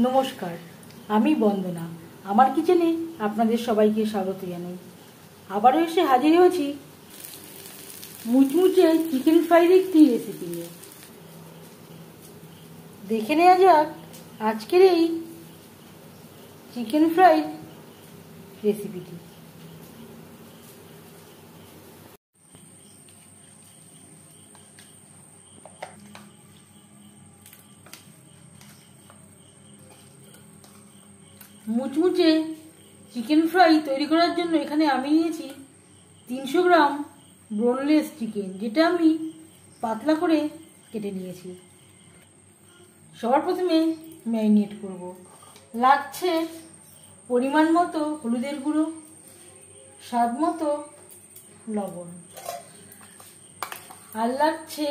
নমস্কার, আমি বন্দনা। আমার কিচেনে আপনাদের সবাইকে স্বাগত জানাই। আবারও এসে হাজির হয়েছি মুচমুচে চিকেন ফ্রাইয়ের একটি রেসিপি নিয়ে। দেখে নেওয়া যাক আজকের এই চিকেন ফ্রাই রেসিপিটি। মুচমুচে চিকেন ফ্রাই তৈরি করার জন্য এখানে আমি নিয়েছি 300 গ্রাম বোনলেস চিকেন, যেটা আমি পাতলা করে কেটে নিয়েছি। সবার প্রথমে ম্যারিনেট করব। লাগছে পরিমাণ মতো হলুদের গুঁড়ো, স্বাদ মতো লবণ, আর লাগছে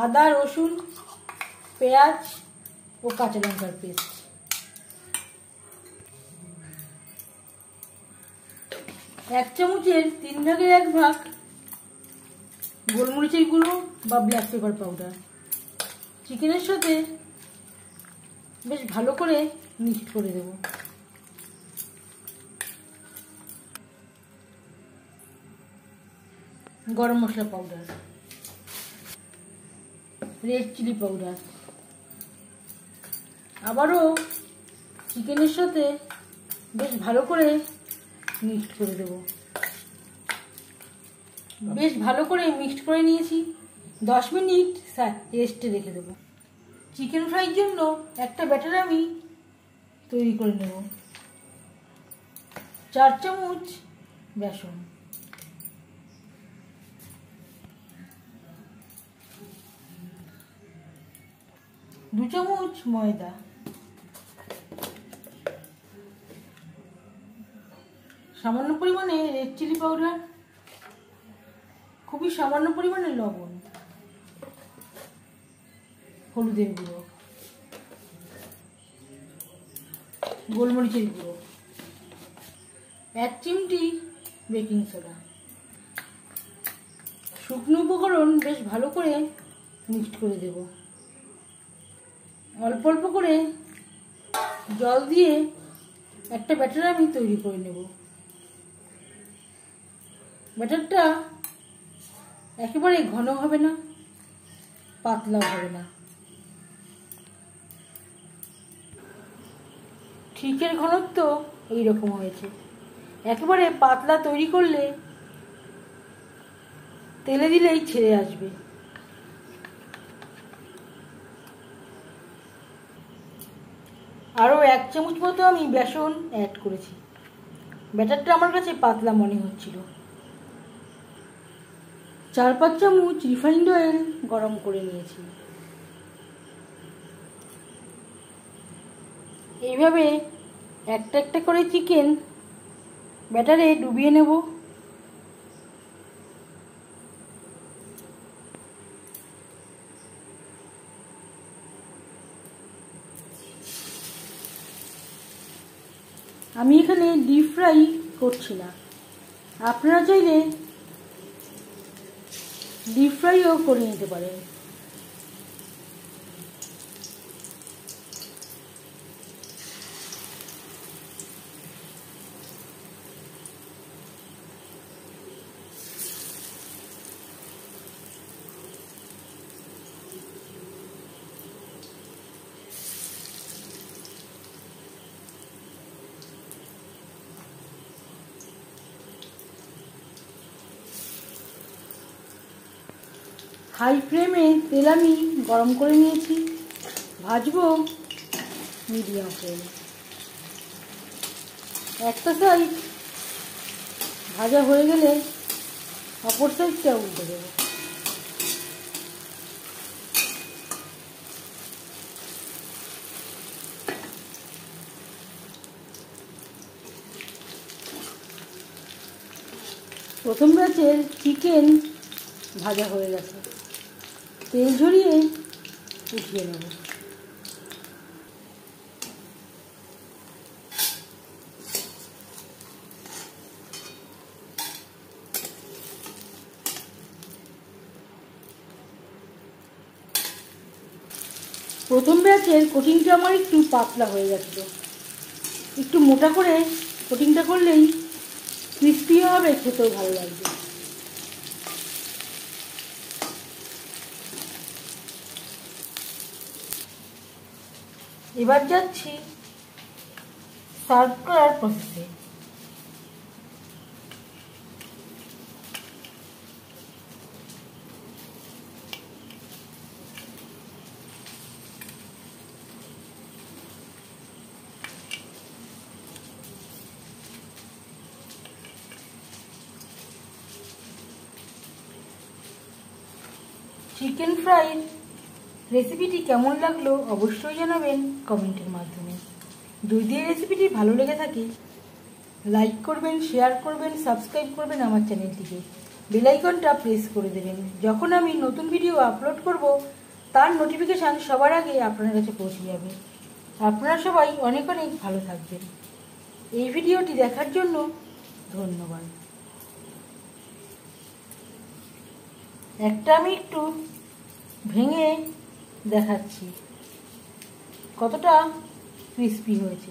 আদা, রসুন, পেঁয়াজ ও কাঁচা লঙ্কার পেস্ট। 1 চামচের 3 ভাগের 1 ভাগ গোলমরিচের গুঁড়ো বা ব্ল্যাক পেপার পাউডার চিকেনের সাথে বেশ ভালো করে মিক্স করে দেব। গরম মশলা পাউডার, রেড চিলি পাউডার, আবারও চিকেনের সাথে বেশ ভালো করে মিক্সড করে দেব। বেশ ভালো করে মিক্সড করে নিয়েছি। 10 মিনিট রেস্টে রেখে দেব। চিকেন ফ্রাইয়ের জন্য একটা ব্যাটার আমি তৈরি করে নেব। 4 চামচ বেসন, 2 চামচ ময়দা, সামান্য পরিমাণে রেড চিলি পাউডার, খুবই সামান্য পরিমাণে লবণ, হলুদের গুঁড়ো, গোলমরিচের গুঁড়ো, 1 চিমটি বেকিং সোডা। শুকনো উপকরণ বেশ ভালো করে মিক্সড করে দেব। অল্প অল্প করে জল দিয়ে একটা ব্যাটার আমি তৈরি করে নেব। ব্যাটারটা একেবারে ঘন হবে না, পাতলাও হবে না, ঠিকের ঘনত্ব এইরকম হয়েছে। একেবারে পাতলা তৈরি করলে তেলে দিলেই ছেড়ে আসবে। আরও 1 চামচ মতো আমি বেসন অ্যাড করেছি। ব্যাটারটা আমার কাছে পাতলা মনে হচ্ছিল। 4-5 চামচ রিফাইন্ড অয়েল গরম করে নিয়েছি। এইভাবে একটা একটা করে চিকেন ব্যাটারে ডুবিয়ে নেব। আমি এখানে ডিপ ফ্রাই করছি না, আপনারা চাইলে ডিপ ফ্রাইও করে নিতে পারেন। হাই ফ্লেমে তেল আমি গরম করে নিয়েছি। ভাজবো মিডিয়াম ফ্লেমে। একটা সাইড ভাজা হয়ে গেলে অপর সাইডটা উল্টে দেব। প্রথম ব্যাচের চিকেন ভাজা হয়ে গেছে, তেল ঝরিয়ে উঠিয়ে নেব। প্রথম ব্যাচের কোটিংটা আমার একটু পাতলা হয়ে গেছিলো, একটু মোটা করে কোটিংটা করলেই ক্রিস্পি হবে, খেতেও ভালো লাগবে। এবার যাচ্ছি সার্ভ করার প্রসেসে। চিকেন ফ্রাইড রেসিপিটি কেমন লাগলো অবশ্যই জানাবেন কমেন্টের মাধ্যমে। যদি এই রেসিপিটি ভালো লেগে থাকে লাইক করবেন, শেয়ার করবেন, সাবস্ক্রাইব করবেন আমার চ্যানেলটিকে, বেল আইকনটা প্রেস করে দেবেন। যখন আমি নতুন ভিডিও আপলোড করব তার নোটিফিকেশান সবার আগে আপনার কাছে পৌঁছে যাবে। আপনারা সবাই অনেক অনেক ভালো থাকবেন। এই ভিডিওটি দেখার জন্য ধন্যবাদ। একটা আমি একটু ভেঙে দেখাচ্ছি কতটা ক্রিস্পি হয়েছে।